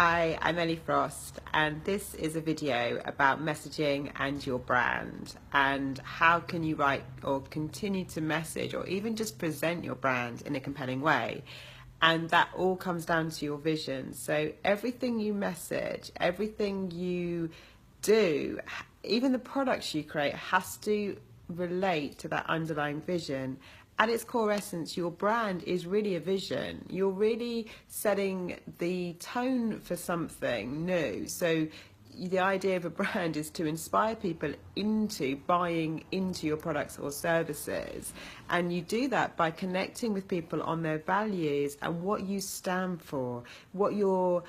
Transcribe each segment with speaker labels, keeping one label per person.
Speaker 1: Hi, I'm Ellie Frost, and this is a video about messaging and your brand, and how can you write or continue to message or even just present your brand in a compelling way. And that all comes down to your vision. So everything you message, everything you do, even the products you create, has to relate to that underlying vision. At its core essence, your brand is really a vision. You're really setting the tone for something new. So the idea of a brand is to inspire people into buying into your products or services, and you do that by connecting with people on their values and what you stand for, what you're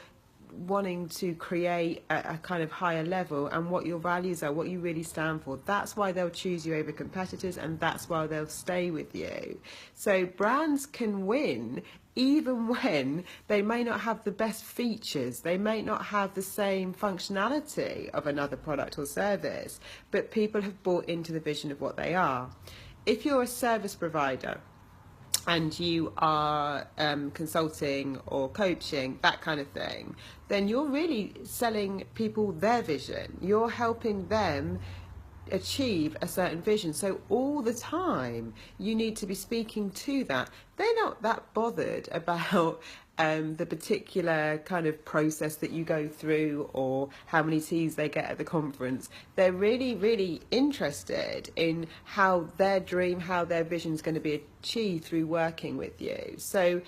Speaker 1: wanting to create a kind of higher level, and what your values are, what you really stand for. That's why they'll choose you over competitors, and that's why they'll stay with you. So brands can win even when they may not have the best features, they may not have the same functionality of another product or service, but people have bought into the vision of what they are. If you're a service provider and you are consulting or coaching, that kind of thing, then you're really selling people their vision. You're helping them achieve a certain vision. So all the time you need to be speaking to that. They're not that bothered about the particular kind of process that you go through or how many teas they get at the conference. They're really, really interested in how their dream, how their vision is going to be achieved through working with you. So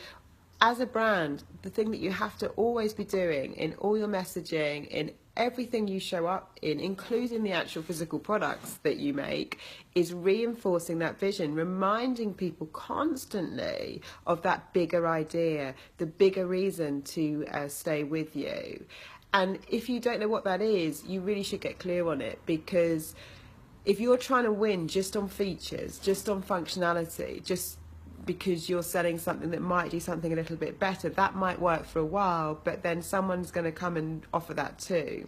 Speaker 1: as a brand, the thing that you have to always be doing in all your messaging, in everything you show up in, including the actual physical products that you make, is reinforcing that vision, reminding people constantly of that bigger idea, the bigger reason to stay with you. And if you don't know what that is, you really should get clear on it, because if you're trying to win just on features, just on functionality, just because you're selling something that might do something a little bit better, that might work for a while, but then someone's going to come and offer that too.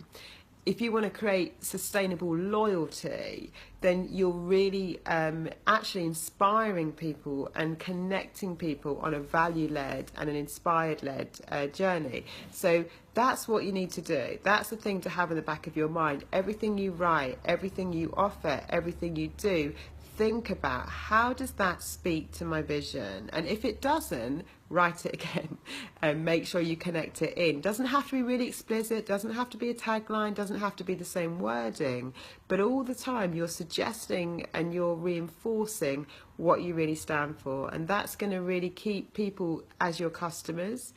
Speaker 1: If you want to create sustainable loyalty, then you're really actually inspiring people and connecting people on a value-led and an inspired-led journey. So that's what you need to do. That's the thing to have in the back of your mind. Everything you write, everything you offer, everything you do, think about, how does that speak to my vision? And if it doesn't, write it again and make sure you connect it in. Doesn't have to be really explicit, doesn't have to be a tagline, doesn't have to be the same wording, but all the time you're suggesting and you're reinforcing what you really stand for, and that's going to really keep people as your customers.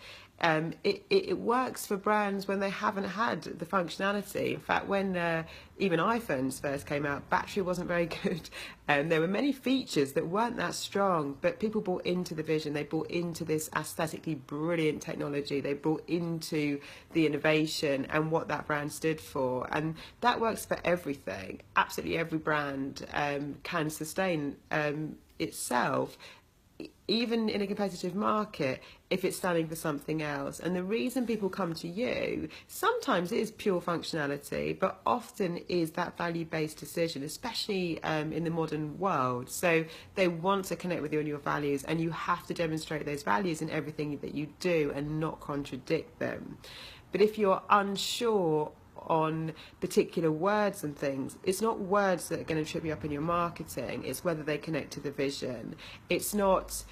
Speaker 1: It works for brands when they haven't had the functionality. In fact, when even iPhones first came out, battery wasn't very good, and there were many features that weren't that strong, but people bought into the vision. They bought into this aesthetically brilliant technology. They bought into the innovation and what that brand stood for, and that works for everything. Absolutely every brand can sustain itself, even in a competitive market, if it's standing for something else. And the reason people come to you sometimes is pure functionality, but often is that value-based decision, especially in the modern world. So they want to connect with you and your values, and you have to demonstrate those values in everything that you do and not contradict them. But if you're unsure on particular words and things, it's not words that are going to trip you up in your marketing, it's whether they connect to the vision. It's not,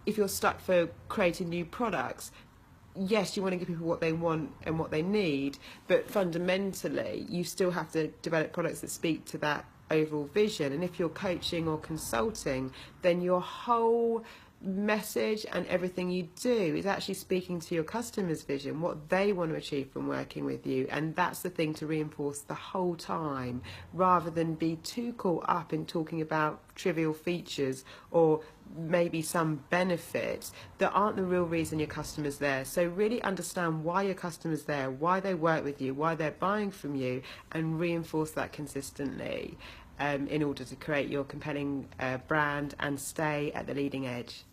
Speaker 1: if you're stuck for creating new products, yes, you want to give people what they want and what they need, but fundamentally you still have to develop products that speak to that overall vision. And if you're coaching or consulting, then your whole message and everything you do is actually speaking to your customers' vision, what they want to achieve from working with you. And that's the thing to reinforce the whole time, rather than be too caught up in talking about trivial features or maybe some benefits that aren't the real reason your customer's there. So really understand why your customer's there, why they work with you, why they're buying from you, and reinforce that consistently in order to create your compelling brand and stay at the leading edge.